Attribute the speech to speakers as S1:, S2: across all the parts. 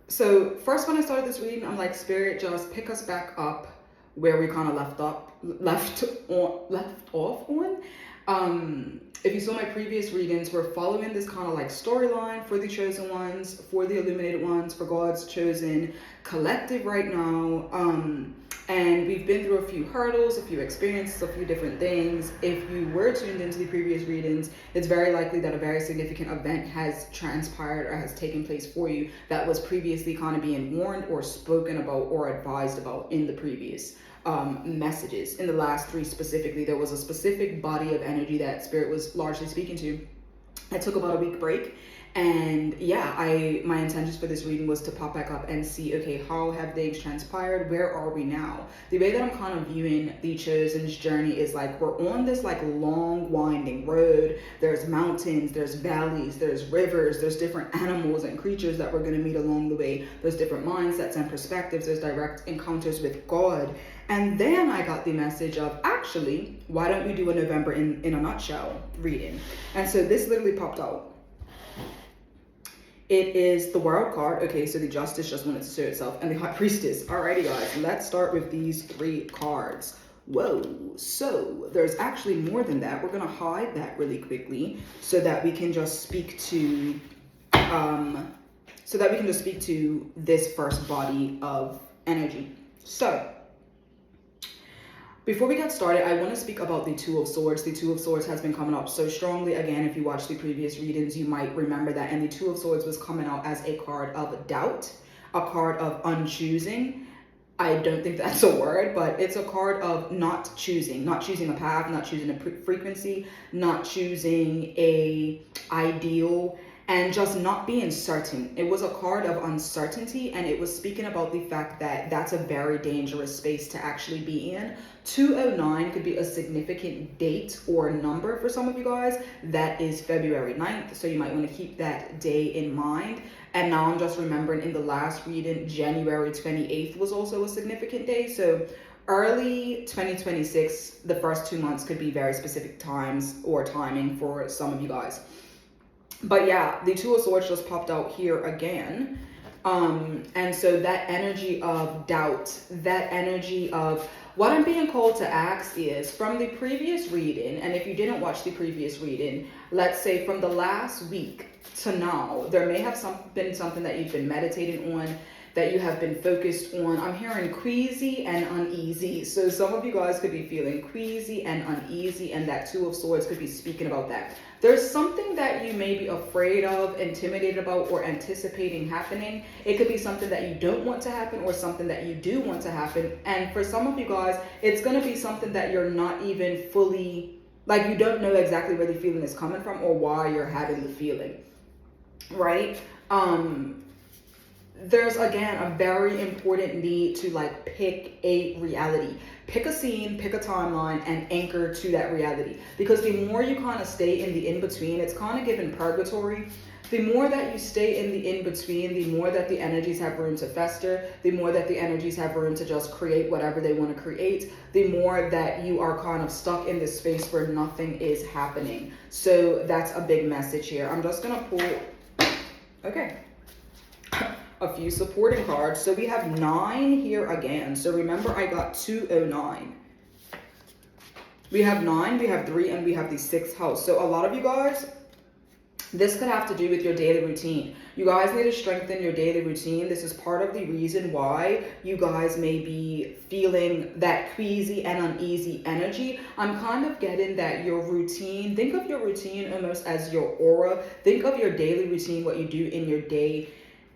S1: So first, when I started this reading, I'm like, Spirit, just pick us back up where we kind of left off on. If you saw my previous readings, we're following this kind of like storyline for the chosen ones, for the illuminated ones, for God's chosen collective right now. And we've been through a few hurdles, a few experiences, a few different things. If you were tuned into the previous readings, it's very likely that a very significant event has transpired or has taken place for you that was previously kind of being warned or spoken about or advised about in the previous messages. In the last three specifically, there was a specific body of energy that Spirit was largely speaking to. I took about a week break, and yeah, my intentions for this reading was to pop back up and see, okay, how have things transpired? Where are we now? The way that I'm kind of viewing the Chosen's journey is like we're on this like long winding road. There's mountains, there's valleys, there's rivers, there's different animals and creatures that we're going to meet along the way. There's different mindsets and perspectives. There's direct encounters with God. And then I got the message of, actually, why don't we do a November in a nutshell reading? And so this literally popped out. It is the World card. Okay, so the Justice just wanted to show itself. And the High Priestess. Alrighty, guys, let's start with these three cards. Whoa, so there's actually more than that. We're going to hide that really quickly so that we can just speak to, this first body of energy. So, before we get started, I want to speak about the Two of Swords. The Two of Swords has been coming up so strongly. Again, if you watch the previous readings, you might remember that. And the Two of Swords was coming out as a card of doubt, a card of unchoosing. I don't think that's a word, but it's a card of not choosing a path, not choosing a frequency, not choosing a ideal, and just not being certain. It was a card of uncertainty, and it was speaking about the fact that that's a very dangerous space to actually be in. 209 could be a significant date or number for some of you guys. That is February 9th, so you might want to keep that day in mind. And now I'm just remembering in the last reading, January 28th was also a significant day. So early 2026, the first 2 months could be very specific times or timing for some of you guys. But yeah, the Two of Swords just popped out here again. And so that energy of doubt, that energy of what I'm being called to ask is from the previous reading. And if you didn't watch the previous reading, let's say from the last week to now, there may have been something that you've been meditating on, that you have been focused on. I'm hearing queasy and uneasy. So some of you guys could be feeling queasy and uneasy, and that Two of Swords could be speaking about that. There's something that you may be afraid of, intimidated about, or anticipating happening. It could be something that you don't want to happen or something that you do want to happen. And for some of you guys, it's going to be something that you're not even fully, like you don't know exactly where the feeling is coming from or why you're having the feeling, right? There's, again, a very important need to like pick a reality. Pick a scene, pick a timeline, and anchor to that reality. Because the more you kind of stay in the in-between, it's kind of given purgatory. The more that you stay in the in-between, the more that the energies have room to fester, the more that the energies have room to just create whatever they want to create, the more that you are kind of stuck in this space where nothing is happening. So that's a big message here. I'm just going to pull, okay, a few supporting cards. So we have 9 here again. So remember, I got 209. We have 9, we have 3, and we have the 6th house. So a lot of you guys, this could have to do with your daily routine. You guys need to strengthen your daily routine. This is part of the reason why you guys may be feeling that queasy and uneasy energy. I'm kind of getting that your routine, think of your routine almost as your aura. Think of your daily routine, what you do in your day,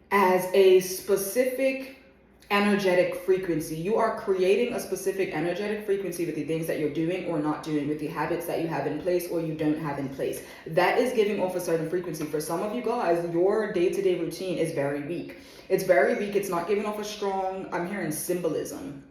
S1: as a specific energetic frequency. You are creating a specific energetic frequency with the things that you're doing or not doing, with the habits that you have in place or you don't have in place. That is giving off a certain frequency. For some of you guys, your day-to-day routine is very weak. It's very weak. It's not giving off a strong, I'm hearing symbolism.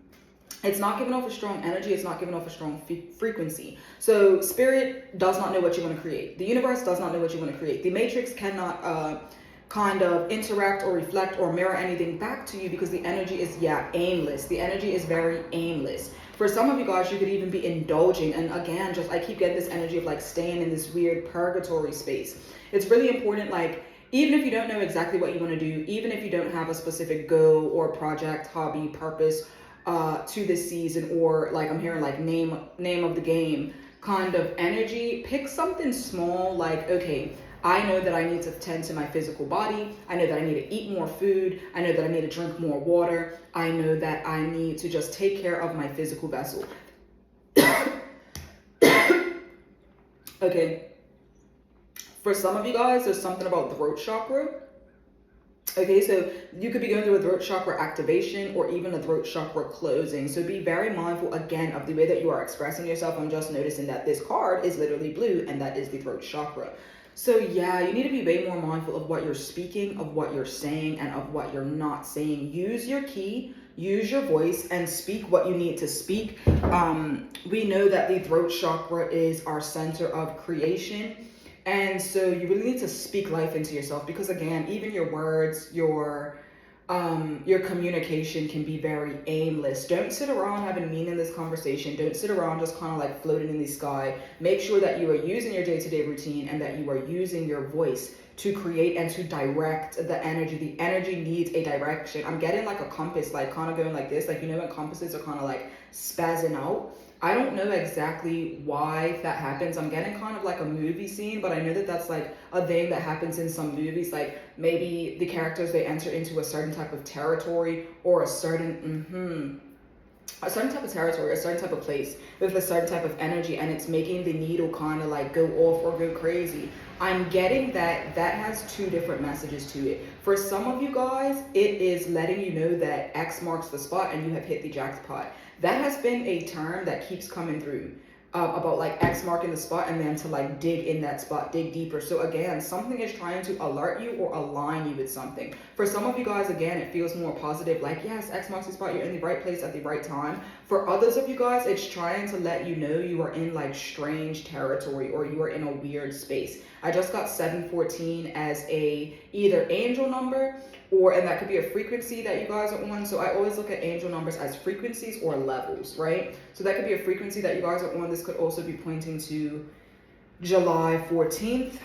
S1: It's not giving off a strong energy. It's not giving off a strong frequency. So Spirit does not know what you want to create. The universe does not know what you want to create. The matrix cannot kind of interact or reflect or mirror anything back to you because the energy is, aimless. The energy is very aimless. For some of you guys, you could even be indulging. And again, I keep getting this energy of like staying in this weird purgatory space. It's really important, like, Even if you don't know exactly what you want to do, even if you don't have a specific goal or project, hobby, purpose to this season, or like I'm hearing like name of the game kind of energy, pick something small like, okay, I know that I need to tend to my physical body. I know that I need to eat more food. I know that I need to drink more water. I know that I need to just take care of my physical vessel. Okay, for some of you guys, there's something about throat chakra. Okay, so you could be going through a throat chakra activation or even a throat chakra closing. So be very mindful again of the way that you are expressing yourself. I'm just noticing that this card is literally blue, and that is the throat chakra. So yeah, you need to be way more mindful of what you're speaking, of what you're saying, and of what you're not saying. Use your key, use your voice, and speak what you need to speak. We know that the throat chakra is our center of creation. And so you really need to speak life into yourself, because again, even your words, your communication can be very aimless. Don't sit around having meaningless conversation. Don't sit around just kind of like floating in the sky. Make sure that you are using your day-to-day routine and that you are using your voice to create and to direct the energy. The energy needs a direction. I'm getting like a compass, like kind of going like this. Like, you know when compasses are kind of like spazzing out? I don't know exactly why that happens. I'm getting kind of like a movie scene, but I know that that's like a thing that happens in some movies. Like maybe the characters, they enter into a certain type of territory or a certain type of territory, a certain type of place with a certain type of energy, and it's making the needle kind of like go off or go crazy. I'm getting that has two different messages to it. For some of you guys, it is letting you know that X marks the spot and you have hit the jackpot. That has been a term that keeps coming through about like X marking the spot, and then to like dig in that spot, dig deeper. So again, something is trying to alert you or align you with something. For some of you guys, again, it feels more positive, like yes, X marks the spot, you're in the right place at the right time. For others of you guys, it's trying to let you know you are in like strange territory or you are in a weird space. I just got 714 as a either angel number, and that could be a frequency that you guys are on. So I always look at angel numbers as frequencies or levels, right? So that could be a frequency that you guys are on. This could also be pointing to July 14th.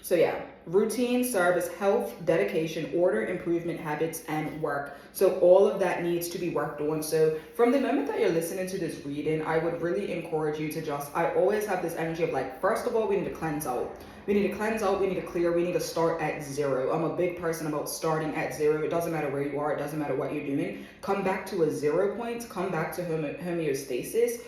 S1: So yeah, routine, service, health, dedication, order, improvement, habits, and work. So all of that needs to be worked on. So from the moment that you're listening to this reading, I would really encourage you to I always have this energy of like, first of all, we need to cleanse out. We need to cleanse out, we need to clear, we need to start at zero. I'm a big person about starting at zero. It doesn't matter where you are, it doesn't matter what you're doing. Come back to a 0 point, come back to homeostasis.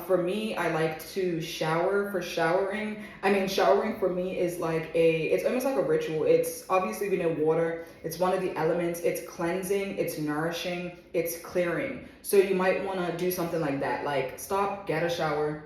S1: For me, I like to shower. For showering, showering for me is like it's almost like a ritual. It's obviously, we know water, it's one of the elements. It's cleansing, it's nourishing, it's clearing. So you might want to do something like that, like stop, get a shower,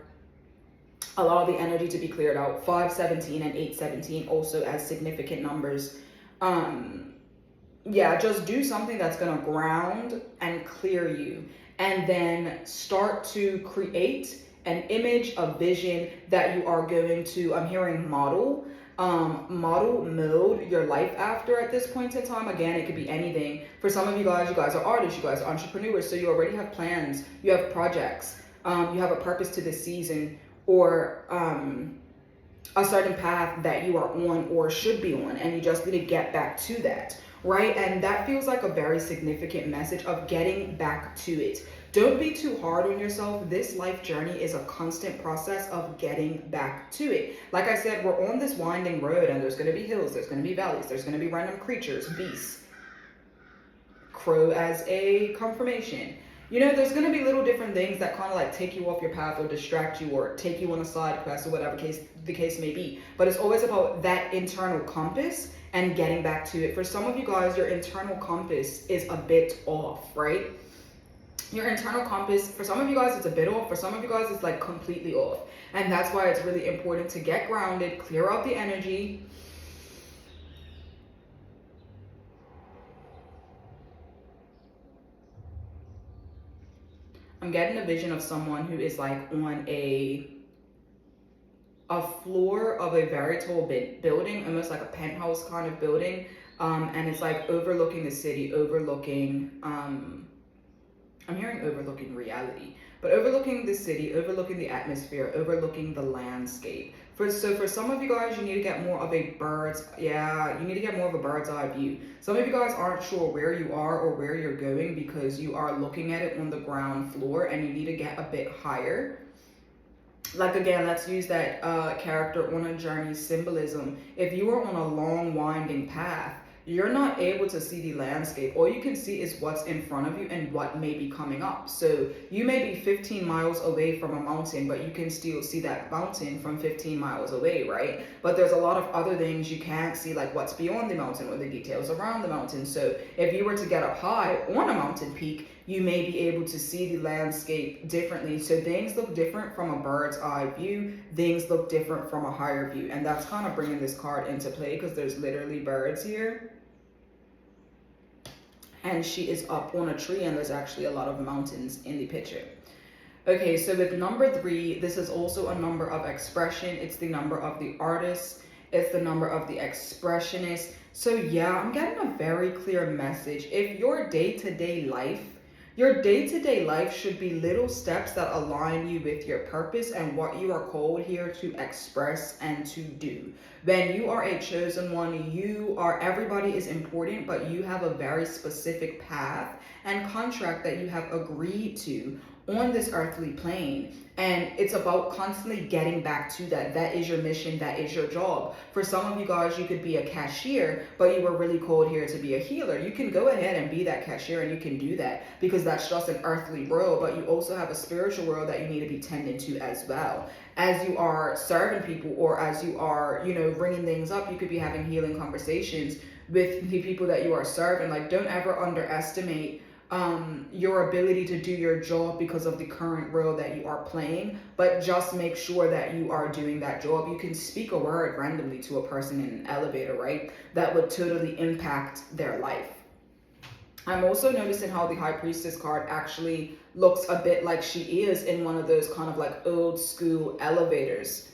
S1: allow the energy to be cleared out. 517 and 817 also as significant numbers. Yeah, just do something that's gonna ground and clear you, and then start to create an image, a vision that you are going to, I'm hearing model mode your life after at this point in time. Again, it could be anything. For some of you guys are artists, you guys are entrepreneurs, so you already have plans, you have projects, you have a purpose to this season, or a certain path that you are on or should be on, and you just need to get back to that, right? And that feels like a very significant message of getting back to it. Don't be too hard on yourself. This life journey is a constant process of getting back to it. Like I said, we're on this winding road, and there's going to be hills, there's going to be valleys, there's going to be random creatures, beasts, crow as a confirmation. You know, there's going to be little different things that kind of like take you off your path or distract you or take you on a side quest or whatever the case may be. But it's always about that internal compass and getting back to it. For some of you guys, your internal compass is a bit off, right? Your internal compass, for some of you guys, it's a bit off. For some of you guys, it's like completely off. And that's why it's really important to get grounded, clear out the energy. I'm getting a vision of someone who is like on a floor of a very tall building, almost like a penthouse kind of building, and it's like overlooking the city, overlooking I'm hearing overlooking reality, but overlooking the city, overlooking the atmosphere, overlooking the landscape. For some of you guys, you need to get more of a you need to get more of a bird's eye view. Some of you guys aren't sure where you are or where you're going because you are looking at it on the ground floor, and you need to get a bit higher. Like, again, let's use that character on a journey symbolism. If you are on a long winding path, you're not able to see the landscape. All you can see is what's in front of you and what may be coming up. So you may be 15 miles away from a mountain, but you can still see that mountain from 15 miles away, right? But there's a lot of other things you can't see, like what's beyond the mountain or the details around the mountain. So if you were to get up high on a mountain peak, you may be able to see the landscape differently. So things look different from a bird's eye view. Things look different from a higher view. And that's kind of bringing this card into play because there's literally birds here. And she is up on a tree, and there's actually a lot of mountains in the picture. Okay, so with number 3, this is also a number of expression. It's the number of the artist. It's the number of the expressionist. So yeah, I'm getting a very clear message. If your day-to-day life should be little steps that align you with your purpose and what you are called here to express and to do. When you are a chosen one, everybody is important, but you have a very specific path and contract that you have agreed to on this earthly plane. And it's about constantly getting back to that. That is your mission. That is your job. For some of you guys, you could be a cashier, but you were really called here to be a healer. You can go ahead and be that cashier, and you can do that because that's just an earthly world, but you also have a spiritual world that you need to be tending to as well. As you are serving people, or as you are, bringing things up, you could be having healing conversations with the people that you are serving. Like, don't ever underestimate your ability to do your job because of the current role that you are playing, but just make sure that you are doing that job. You can speak a word randomly to a person in an elevator, right? That would totally impact their life. I'm also noticing how the High Priestess card actually looks a bit like she is in one of those kind of like old school elevators.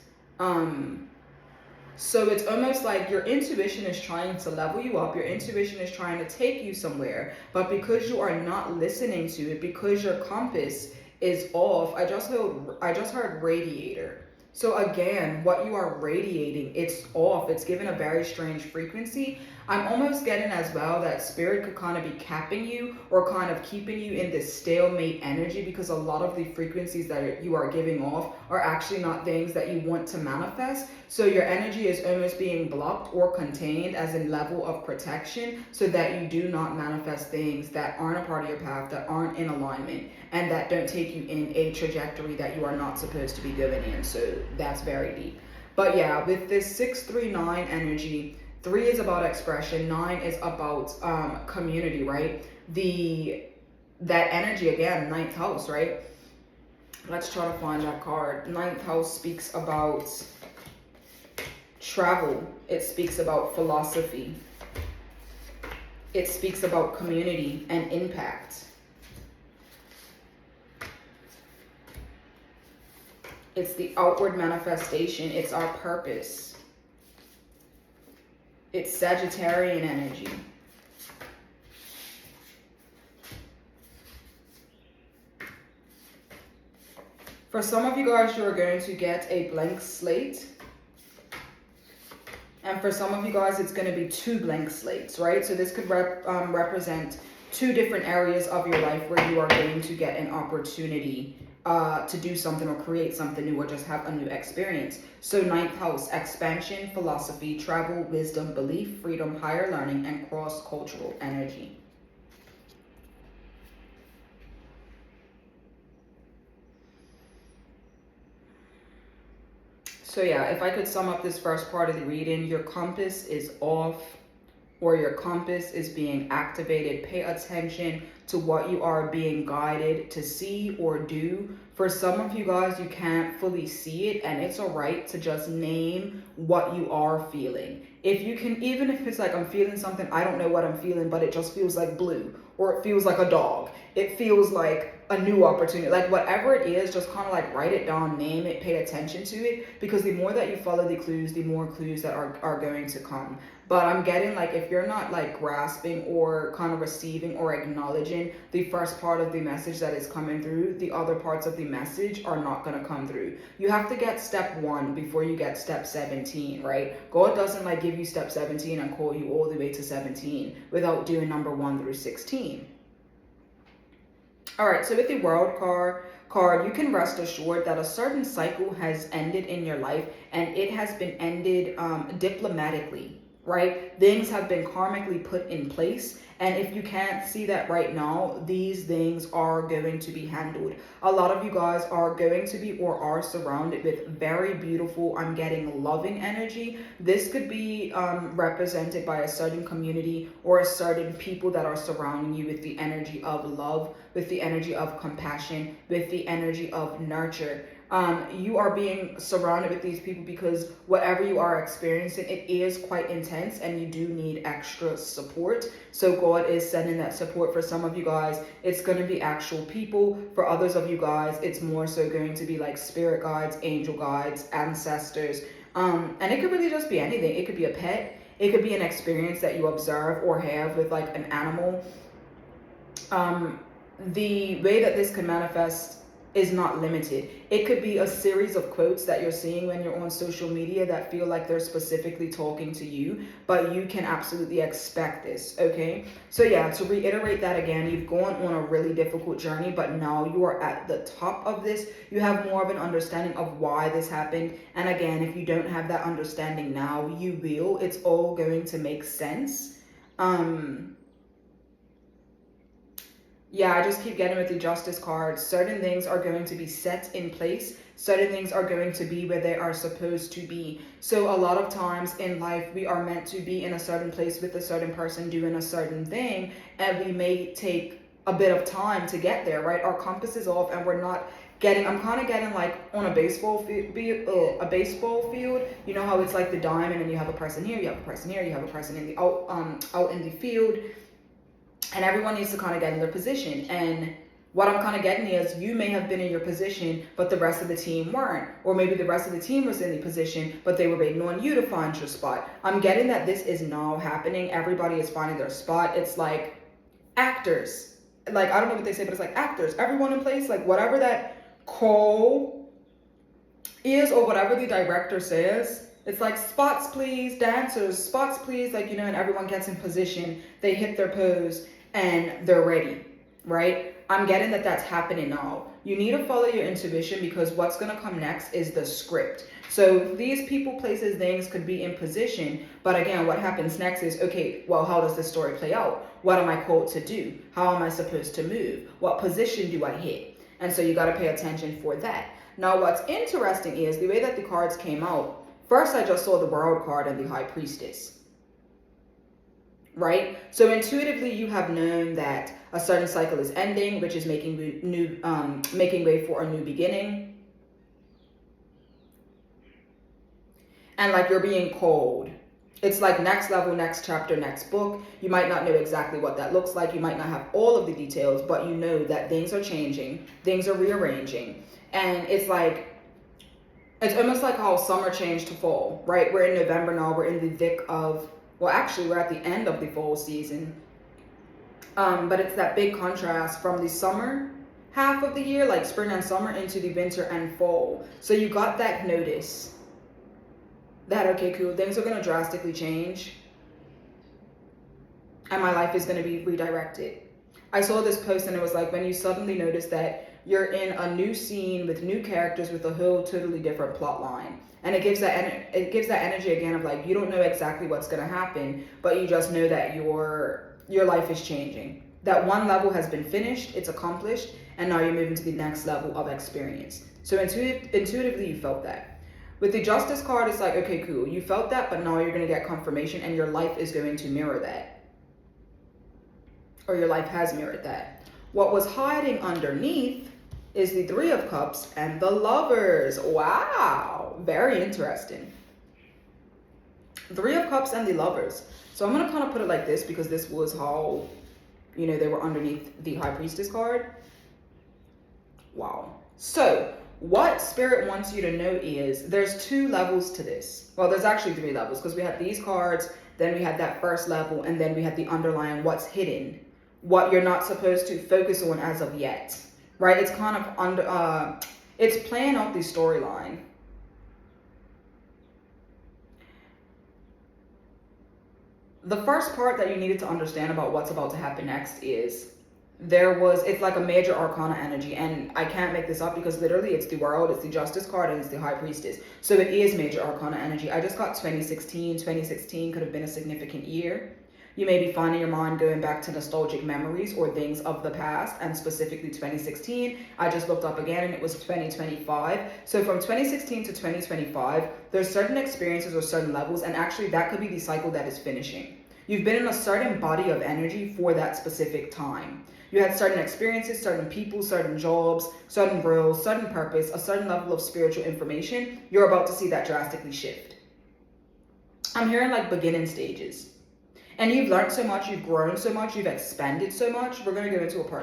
S1: So it's almost like your intuition is trying to level you up. Your intuition is trying to take you somewhere. But because you are not listening to it, because your compass is off, I just heard radiator. So again, what you are radiating, it's off. It's given a very strange frequency. I'm almost getting as well that spirit could kind of be capping you or kind of keeping you in this stalemate energy, because a lot of the frequencies that you are giving off are actually not things that you want to manifest. So your energy is almost being blocked or contained as a level of protection so that you do not manifest things that aren't a part of your path, that aren't in alignment, and that don't take you in a trajectory that you are not supposed to be going in. So that's very deep. But yeah, with this 639 energy, 3 is about expression, 9 is about community, right? That energy, again, 9th house, right? Let's try to find that card. 9th house speaks about travel. It speaks about philosophy. It speaks about community and impact. It's the outward manifestation. It's our purpose. It's Sagittarian energy. For some of you guys, you are going to get a blank slate. And for some of you guys, it's going to be 2 blank slates, right? So this could represent 2 different areas of your life where you are going to get an opportunity to do something or create something new or just have a new experience. So 9th house, expansion, philosophy, travel, wisdom, belief, freedom, higher learning, and cross-cultural energy. So yeah, if I could sum up this first part of the reading, your compass is off, or your compass is being activated. Pay attention to what you are being guided to see or do. For some of you guys, you can't fully see it, and it's all right to just name what you are feeling. If you can, even if it's like, I'm feeling something, I don't know what I'm feeling, but it just feels like blue, or it feels like a dog. It feels like a new opportunity. Like whatever it is, just kind of like write it down, name it, pay attention to it, because the more that you follow the clues, the more clues that are going to come. But I'm getting like, if you're not like grasping or kind of receiving or acknowledging the first part of the message that is coming through, the other parts of the message are not going to come through. You have to get step 1 before you get step 17, right? God doesn't like give you step 17 and call you all the way to 17 without doing number 1 through 16. All right, so with the World card, you can rest assured that a certain cycle has ended in your life, and it has been ended diplomatically, right? Things have been karmically put in place, and if you can't see that right now, these things are going to be handled. A lot of you guys are going to be or are surrounded with very beautiful, I'm getting loving energy. This could be represented by a certain community or a certain people that are surrounding you with the energy of love, with the energy of compassion, with the energy of nurture. You are being surrounded with these people because whatever you are experiencing, it is quite intense and you do need extra support. So God is sending that support. For some of you guys, it's going to be actual people. For others of you guys, it's more so going to be like spirit guides, angel guides, ancestors. And it could really just be anything. It could be a pet. It could be an experience that you observe or have with like an animal. The way that this can manifest is not limited. It could be a series of quotes that you're seeing when you're on social media that feel like they're specifically talking to you, but you can absolutely expect this, okay? So yeah, to reiterate that again, you've gone on a really difficult journey, but now you are at the top of this. You have more of an understanding of why this happened. And again, if you don't have that understanding now, you will. It's all going to make sense. Yeah, I just keep getting with the Justice card. Certain things are going to be set in place. Certain things are going to be where they are supposed to be. So a lot of times in life, we are meant to be in a certain place with a certain person doing a certain thing, and we may take a bit of time to get there, right? Our compass is off and we're not getting, I'm kind of getting like on a baseball field, you know how it's like the diamond and you have a person here, you have a person here, you have a person in the out in the field. And everyone needs to kind of get in their position. And what I'm kind of getting is you may have been in your position, but the rest of the team weren't. Or maybe the rest of the team was in the position, but they were waiting on you to find your spot. I'm getting that this is now happening. Everybody is finding their spot. It's like actors. Like, I don't know what they say, but it's like actors. Everyone in place, like whatever that call is or whatever the director says. It's like spots please, dancers, spots please, like, you know, and everyone gets in position. They hit their pose and they're ready, right? I'm getting that that's happening now. You need to follow your intuition because what's going to come next is the script. So these people, places, things could be in position. But again, what happens next is, okay, well, how does this story play out? What am I called to do? How am I supposed to move? What position do I hit? And so you got to pay attention for that. Now, what's interesting is the way that the cards came out. First, I just saw the World card and the High Priestess. Right? So intuitively, you have known that a certain cycle is ending, which is making way for a new beginning. And like you're being called. It's like next level, next chapter, next book. You might not know exactly what that looks like. You might not have all of the details, but you know that things are changing. Things are rearranging. And it's like, it's almost like how summer changed to fall, right? We're in November now. We're in the thick of, well, actually, we're at the end of the fall season. But it's that big contrast from the summer half of the year, like spring and summer, into the winter and fall. So you got that notice that, okay, cool, things are going to drastically change. And my life is going to be redirected. I saw this post and it was like, when you suddenly notice that you're in a new scene with new characters with a whole totally different plot line. And it gives that energy again of like, you don't know exactly what's going to happen, but you just know that your life is changing. That one level has been finished, it's accomplished, and now you're moving to the next level of experience. So intuitively, you felt that. With the Justice card, it's like, okay, cool, you felt that, but now you're going to get confirmation, and your life is going to mirror that. Or your life has mirrored that. What was hiding underneath is the Three of Cups and the Lovers. Wow, very interesting. Three of Cups and the Lovers. So I'm going to kind of put it like this because this was how You know, they were underneath the High Priestess card. Wow. So what Spirit wants you to know is there's 2 levels to this. Well, there's actually 3 levels, because we had these cards, then we had that first level, and then we had the underlying what's hidden, what you're not supposed to focus on as of yet, right? It's kind of it's playing out the storyline. The first part that you needed to understand about what's about to happen next is it's like a major arcana energy, and I can't make this up because literally it's the World, it's the Justice card, and it's the High Priestess. So it is major arcana energy. I just got 2016. 2016 could have been a significant year. You may be finding your mind going back to nostalgic memories or things of the past, and specifically 2016. I just looked up again and it was 2025. So from 2016 to 2025, there's certain experiences or certain levels, and actually that could be the cycle that is finishing. You've been in a certain body of energy for that specific time. You had certain experiences, certain people, certain jobs, certain roles, certain purpose, a certain level of spiritual information. You're about to see that drastically shift. I'm hearing like beginning stages. And you've learned so much, you've grown so much, you've expanded so much. We're going to go into a part